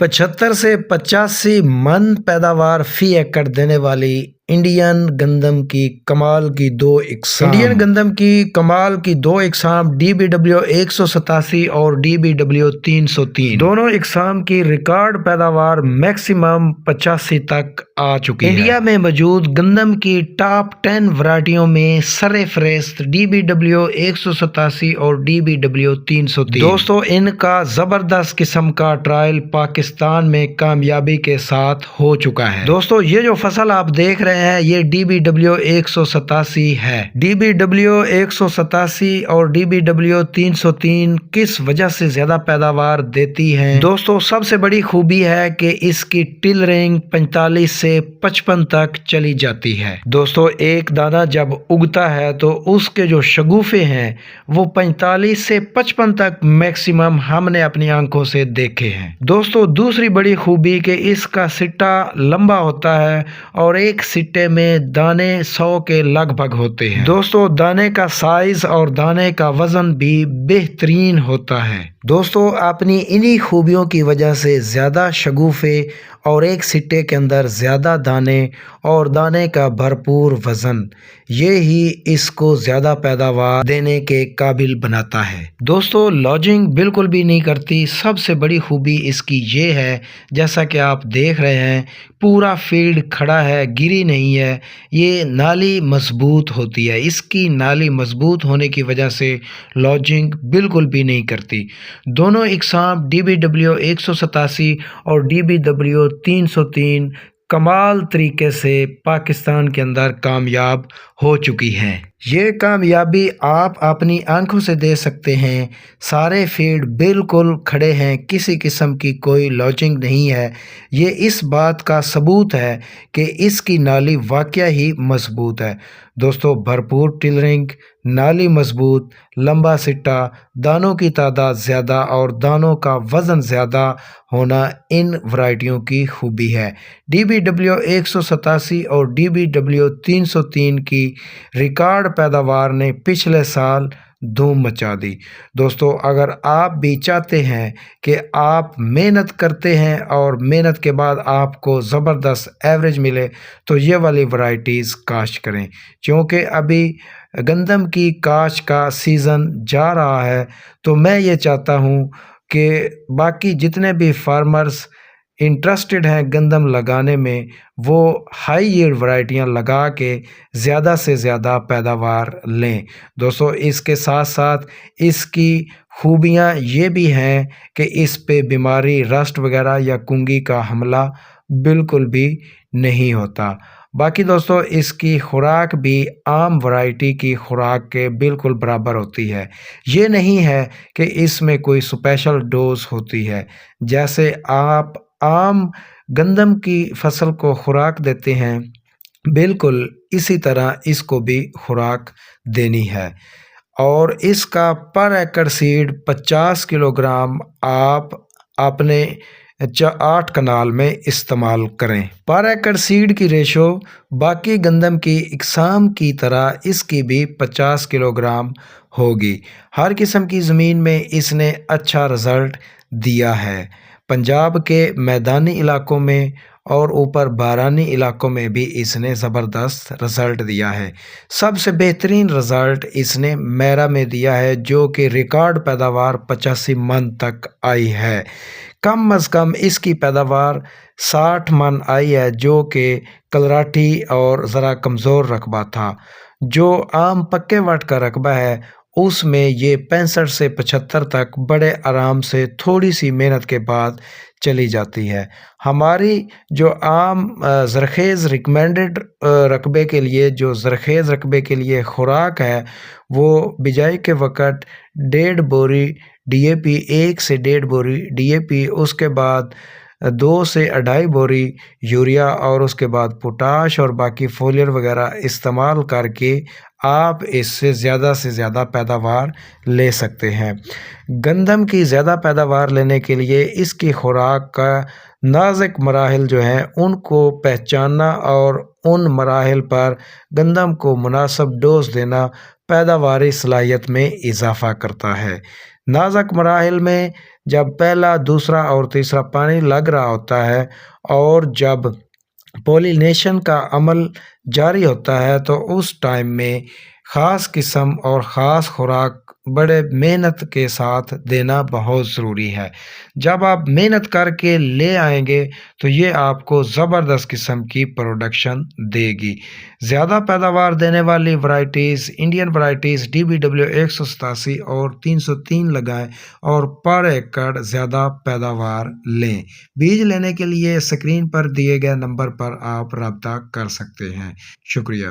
75 से 85 मन पैदावार फी एकड़ देने वाली इंडियन गंदम की कमाल की दो इकसाम DBW 187 और DBW 303 दोनों इकसाम की रिकॉर्ड पैदावार मैक्सिमम 85 तक आ चुकी है। इंडिया में मौजूद गंदम की टॉप 10 वैरायटियों में सरफहरिस्त DBW 187 और DBW 303। दोस्तों, इनका जबरदस्त किस्म का ट्रायल पाकिस्तान में कामयाबी के साथ हो चुका है। दोस्तों, ये जो फसल आप देख रहे हैं ये DBW 187 है। DBW 187 और DBW 303 किस वजह से ज्यादा पैदावार देती है? दोस्तों, सबसे बड़ी खूबी है कि इसकी टिलरिंग 45 से 55 तक चली जाती है। दोस्तों, एक दाना जब उगता है तो उसके जो शगुफे हैं वो 45 से 55 तक मैक्सिमम हमने अपनी आंखों से देखे हैं। दोस्तों, दूसरी बड़ी खूबी कि इसका सिट्टा लंबा होता है और एक सिट्टे में दाने 100 के लगभग होते हैं। दोस्तों, दाने का साइज और दाने का वजन भी बेहतरीन होता है। दोस्तों, अपनी इन्हीं खूबियों की वजह से ज़्यादा शगुफे और एक सिट्टे के अंदर ज़्यादा दाने और दाने का भरपूर वज़न, ये ही इसको ज़्यादा पैदावार देने के काबिल बनाता है। दोस्तों, लॉजिंग बिल्कुल भी नहीं करती। सबसे बड़ी खूबी इसकी ये है, जैसा कि आप देख रहे हैं पूरा फील्ड खड़ा है, गिरी नहीं है। ये नाली मजबूत होती है, इसकी नाली मजबूत होने की वजह से लॉजिंग बिल्कुल भी नहीं करती। दोनों इकसाम DBW 187 और DBW 303 कमाल तरीके से पाकिस्तान के अंदर कामयाब हो चुकी हैं। ये कामयाबी आप अपनी आंखों से दे सकते हैं। सारे फील्ड बिल्कुल खड़े हैं, किसी किस्म की कोई लॉजिंग नहीं है। ये इस बात का सबूत है कि इसकी नाली वाकई ही मजबूत है। दोस्तों, भरपूर टिलरिंग, नाली मजबूत, लंबा सिट्टा, दानों की तादाद ज़्यादा और दानों का वज़न ज़्यादा होना इन वैरायटियों की खूबी है। DBW 187 और DBW 303 की रिकॉर्ड पैदावार ने पिछले साल धूम मचा दी। दोस्तों, अगर आप भी चाहते हैं कि आप मेहनत करते हैं और मेहनत के बाद आपको ज़बरदस्त एवरेज मिले तो ये वाली वैरायटीज़ काश्त करें, क्योंकि अभी गंदम की काश्त का सीज़न जा रहा है। तो मैं ये चाहता हूँ कि बाकी जितने भी फार्मर्स इंटरेस्टेड हैं गंदम लगाने में, वो हाई यील्ड वैरायटियाँ लगा के ज़्यादा से ज़्यादा पैदावार लें। दोस्तों, इसके साथ साथ इसकी खूबियाँ ये भी हैं कि इस पे बीमारी, रस्ट वगैरह या कुंगी का हमला बिल्कुल भी नहीं होता। बाकी दोस्तों, इसकी खुराक भी आम वैरायटी की खुराक के बिल्कुल बराबर होती है। ये नहीं है कि इसमें कोई स्पेशल डोज होती है। जैसे आप आम गंदम की फसल को खुराक देते हैं, बिल्कुल इसी तरह इसको भी खुराक देनी है। और इसका पर एकड़ सीड 50 किलोग्राम आप अपने 8 कनाल में इस्तेमाल करें। पर एकड़ सीड की रेशो बाकी गंदम की इकसाम की तरह इसकी भी 50 किलोग्राम होगी। हर किस्म की ज़मीन में इसने अच्छा रिज़ल्ट दिया है। पंजाब के मैदानी इलाकों में और ऊपर बारानी इलाकों में भी इसने ज़बरदस्त रिज़ल्ट दिया है। सबसे बेहतरीन रिज़ल्ट इसने मेरा में दिया है, जो कि रिकॉर्ड पैदावार 85 मन तक आई है। कम अज़ कम इसकी पैदावार 60 मन आई है, जो कि कलराठी और ज़रा कमज़ोर रकबा था। जो आम पक्के वट का रकबा है उसमें ये 65 से 75 तक बड़े आराम से थोड़ी सी मेहनत के बाद चली जाती है। हमारी जो आम ज़रखेज़ रिकमेंडेड रकबे के लिए, जो ज़रखेज़ रकबे के लिए खुराक है, वो बिजाई के वक़्त 1.5 बोरी DAP, 1 से 1.5 बोरी DAP, उसके बाद 2 से 2.5 बोरी यूरिया और उसके बाद पोटाश और बाकी फोलियर वगैरह इस्तेमाल करके आप इससे ज़्यादा से ज़्यादा पैदावार ले सकते हैं। गंदम की ज़्यादा पैदावार लेने के लिए इसकी खुराक का नाज़ुक मराहिल जो हैं उनको पहचानना और उन मराहिल पर गंदम को मुनासिब डोज देना पैदावारी सलाहियत में इजाफ़ा करता है। نازک مراحل میں جب پہلا، دوسرا اور تیسرا پانی لگ رہا ہوتا ہے اور جب پولینیشن کا عمل جاری ہوتا ہے تو اس ٹائم میں خاص قسم اور خاص خوراک بڑے محنت کے ساتھ دینا بہت ضروری ہے۔ جب آپ محنت کر کے لے آئیں گے تو یہ آپ کو زبردست قسم کی پروڈکشن دے گی۔ زیادہ پیداوار دینے والی ورائٹیز انڈین ورائٹیز DBW 187 اور 303 لگائیں اور پر ایکڑ زیادہ پیداوار لیں۔ بیج لینے کے لیے اسکرین پر دیے گئے نمبر پر آپ رابطہ کر سکتے ہیں۔ شکریہ۔